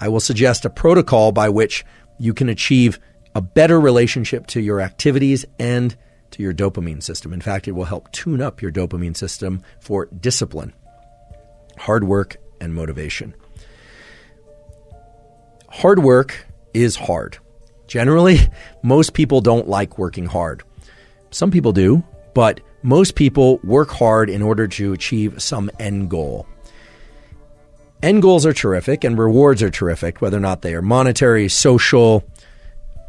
I will suggest a protocol by which you can achieve a better relationship to your activities and to your dopamine system. In fact, it will help tune up your dopamine system for discipline, hard work, and motivation. Hard work is hard. Generally, most people don't like working hard. Some people do, but most people work hard in order to achieve some end goal. End goals are terrific and rewards are terrific, whether or not they are monetary, social,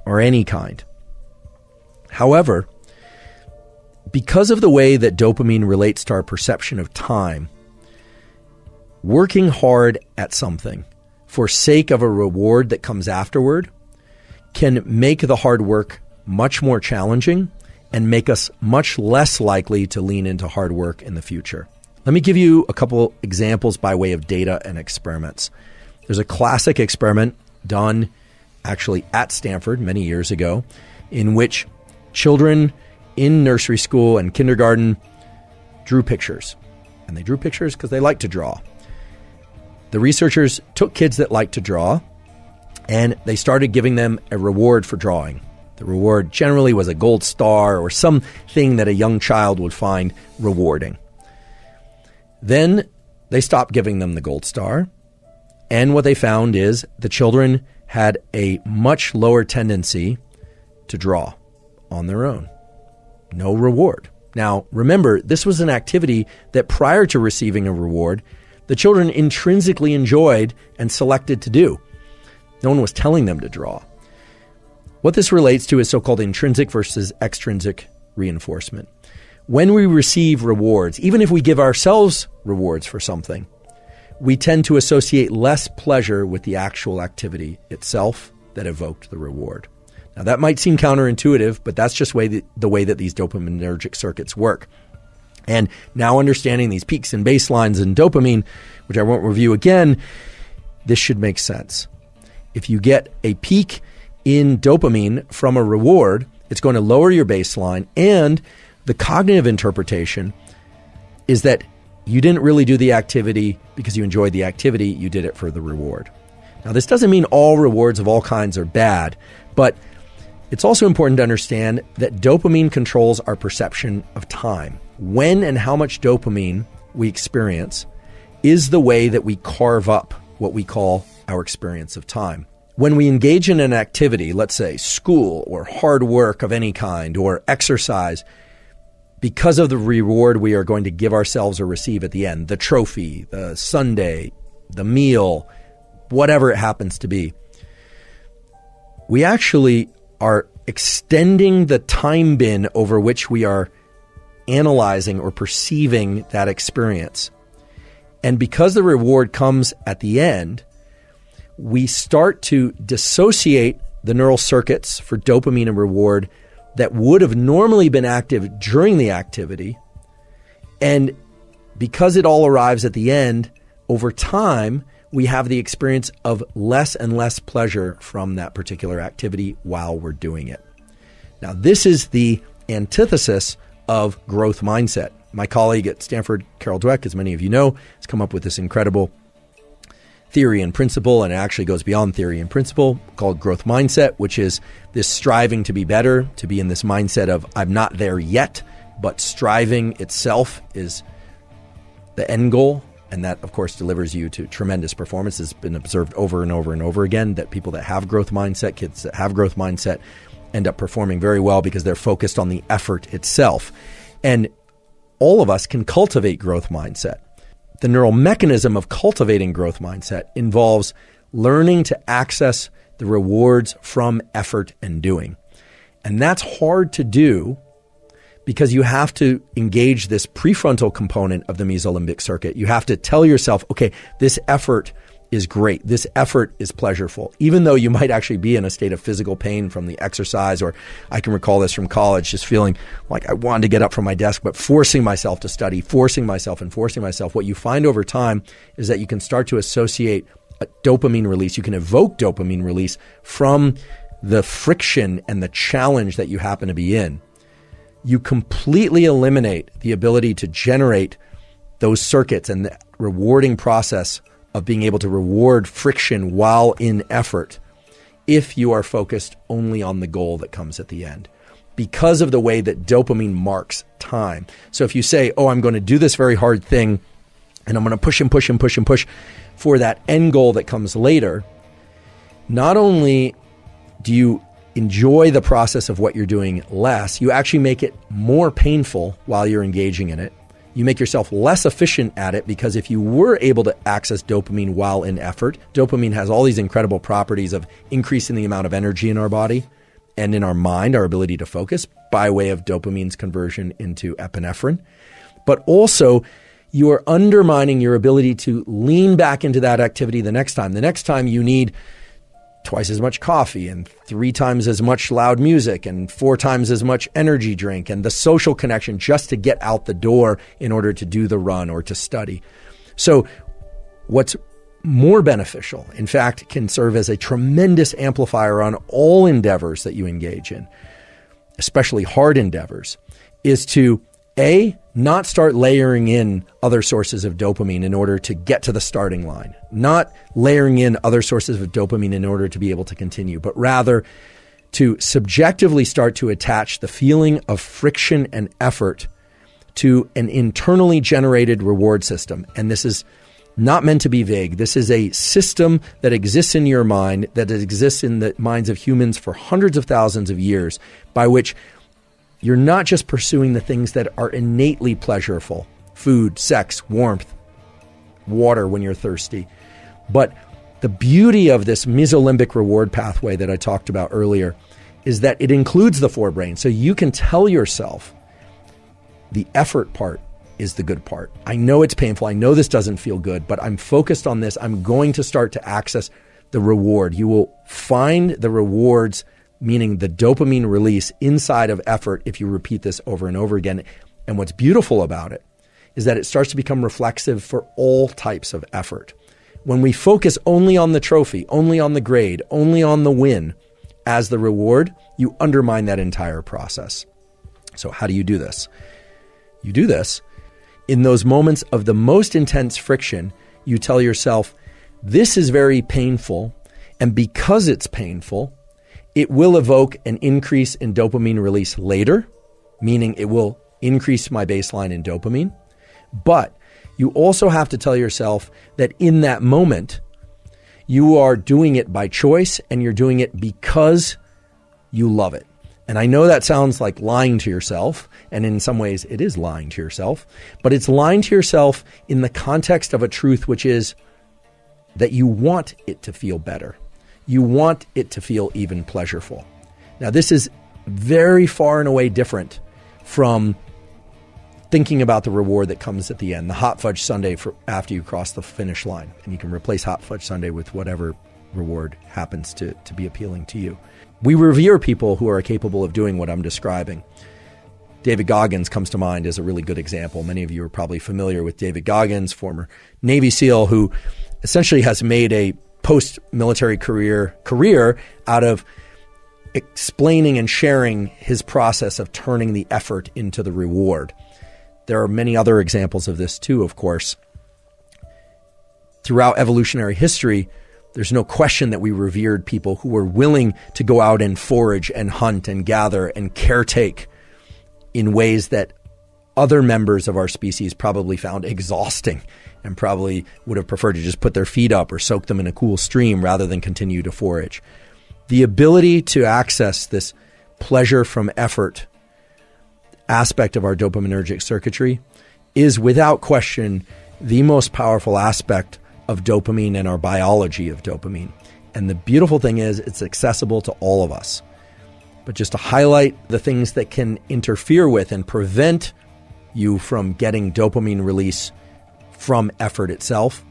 or any kind. However, because of the way that dopamine relates to our perception of time, working hard at something for sake of a reward that comes afterward can make the hard work much more challenging and make us much less likely to lean into hard work in the future. Let me give you a couple examples by way of data and experiments. There's a classic experiment done actually at Stanford many years ago in which children in nursery school and kindergarten drew pictures. And they drew pictures because they like to draw. The researchers took kids that like to draw and they started giving them a reward for drawing. The reward generally was a gold star or something that a young child would find rewarding. Then they stopped giving them the gold star, and what they found is the children had a much lower tendency to draw on their own. No reward. Now, remember, this was an activity that prior to receiving a reward, the children intrinsically enjoyed and selected to do. No one was telling them to draw. What this relates to is so-called intrinsic versus extrinsic reinforcement. When we receive rewards, even if we give ourselves rewards for something, we tend to associate less pleasure with the actual activity itself that evoked the reward. Now, that might seem counterintuitive, but that's just the way that these dopaminergic circuits work. And now understanding these peaks and baselines in dopamine, which I won't review again, this should make sense. If you get a peak in dopamine from a reward, it's going to lower your baseline, and the cognitive interpretation is that you didn't really do the activity because you enjoyed the activity, you did it for the reward. Now, this doesn't mean all rewards of all kinds are bad, but it's also important to understand that dopamine controls our perception of time. When and how much dopamine we experience is the way that we carve up what we call our experience of time. When we engage in an activity, let's say school or hard work of any kind or exercise, because of the reward we are going to give ourselves or receive at the end, the trophy, the sundae, the meal, whatever it happens to be, we actually are extending the time bin over which we are analyzing or perceiving that experience. And because the reward comes at the end, we start to dissociate the neural circuits for dopamine and reward that would have normally been active during the activity. And because it all arrives at the end, over time, we have the experience of less and less pleasure from that particular activity while we're doing it. Now, this is the antithesis of growth mindset. My colleague at Stanford, Carol Dweck, as many of you know, has come up with this incredible theory and principle, and it actually goes beyond theory and principle, called growth mindset, which is this striving to be better, to be in this mindset of I'm not there yet, but striving itself is the end goal. And that, of course, delivers you to tremendous performance. It's been observed over and over and over again that people that have growth mindset, kids that have growth mindset, end up performing very well because they're focused on the effort itself. And all of us can cultivate growth mindset. The neural mechanism of cultivating growth mindset involves learning to access the rewards from effort and doing. And that's hard to do because you have to engage this prefrontal component of the mesolimbic circuit. You have to tell yourself, okay, this effort is great. This effort is pleasurable, even though you might actually be in a state of physical pain from the exercise. Or I can recall this from college, just feeling like I wanted to get up from my desk, but forcing myself to study, forcing myself. What you find over time is that you can start to associate a dopamine release. You can evoke dopamine release from the friction and the challenge that you happen to be in. You completely eliminate the ability to generate those circuits and the rewarding process of being able to reward friction while in effort if you are focused only on the goal that comes at the end, because of the way that dopamine marks time. So if you say, oh, I'm going to do this very hard thing, and I'm going to push and push and push and push for that end goal that comes later, not only do you enjoy the process of what you're doing less, you actually make it more painful while you're engaging in it. You make yourself less efficient at it, because if you were able to access dopamine while in effort, dopamine has all these incredible properties of increasing the amount of energy in our body and in our mind, our ability to focus by way of dopamine's conversion into epinephrine. But also, you are undermining your ability to lean back into that activity the next time. The next time you need twice as much coffee and 3 times as much loud music and 4 times as much energy drink and the social connection just to get out the door in order to do the run or to study. So what's more beneficial, in fact, can serve as a tremendous amplifier on all endeavors that you engage in, especially hard endeavors, is to not start layering in other sources of dopamine in order to get to the starting line, not layering in other sources of dopamine in order to be able to continue, but rather to subjectively start to attach the feeling of friction and effort to an internally generated reward system. And this is not meant to be vague. This is a system that exists in your mind, that exists in the minds of humans for hundreds of thousands of years, by which you're not just pursuing the things that are innately pleasurable, food, sex, warmth, water when you're thirsty. But the beauty of this mesolimbic reward pathway that I talked about earlier is that it includes the forebrain. So you can tell yourself the effort part is the good part. I know it's painful. I know this doesn't feel good, but I'm focused on this. I'm going to start to access the reward. You will find the rewards, meaning the dopamine release inside of effort, if you repeat this over and over again. And what's beautiful about it is that it starts to become reflexive for all types of effort. When we focus only on the trophy, only on the grade, only on the win as the reward, you undermine that entire process. So how do you do this? You do this in those moments of the most intense friction. You tell yourself, this is very painful, and because it's painful, it will evoke an increase in dopamine release later, meaning it will increase my baseline in dopamine. But you also have to tell yourself that in that moment, you are doing it by choice and you're doing it because you love it. And I know that sounds like lying to yourself, and in some ways it is lying to yourself, but it's lying to yourself in the context of a truth, which is that you want it to feel better. You want it to feel even pleasurable. Now, this is very far and away different from thinking about the reward that comes at the end, the hot fudge sundae for after you cross the finish line. And you can replace hot fudge sundae with whatever reward happens to be appealing to you. We revere people who are capable of doing what I'm describing. David Goggins comes to mind as a really good example. Many of you are probably familiar with David Goggins, former Navy SEAL, who essentially has made a post-military career out of explaining and sharing his process of turning the effort into the reward. There are many other examples of this too, of course. Throughout evolutionary history, there's no question that we revered people who were willing to go out and forage and hunt and gather and caretake in ways that other members of our species probably found exhausting and probably would have preferred to just put their feet up or soak them in a cool stream rather than continue to forage. The ability to access this pleasure from effort aspect of our dopaminergic circuitry is without question the most powerful aspect of dopamine and our biology of dopamine. And the beautiful thing is it's accessible to all of us. But just to highlight the things that can interfere with and prevent you from getting dopamine release from effort itself,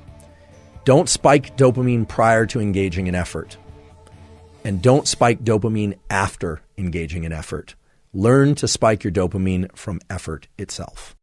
don't spike dopamine prior to engaging in effort. And don't spike dopamine after engaging in effort. Learn to spike your dopamine from effort itself.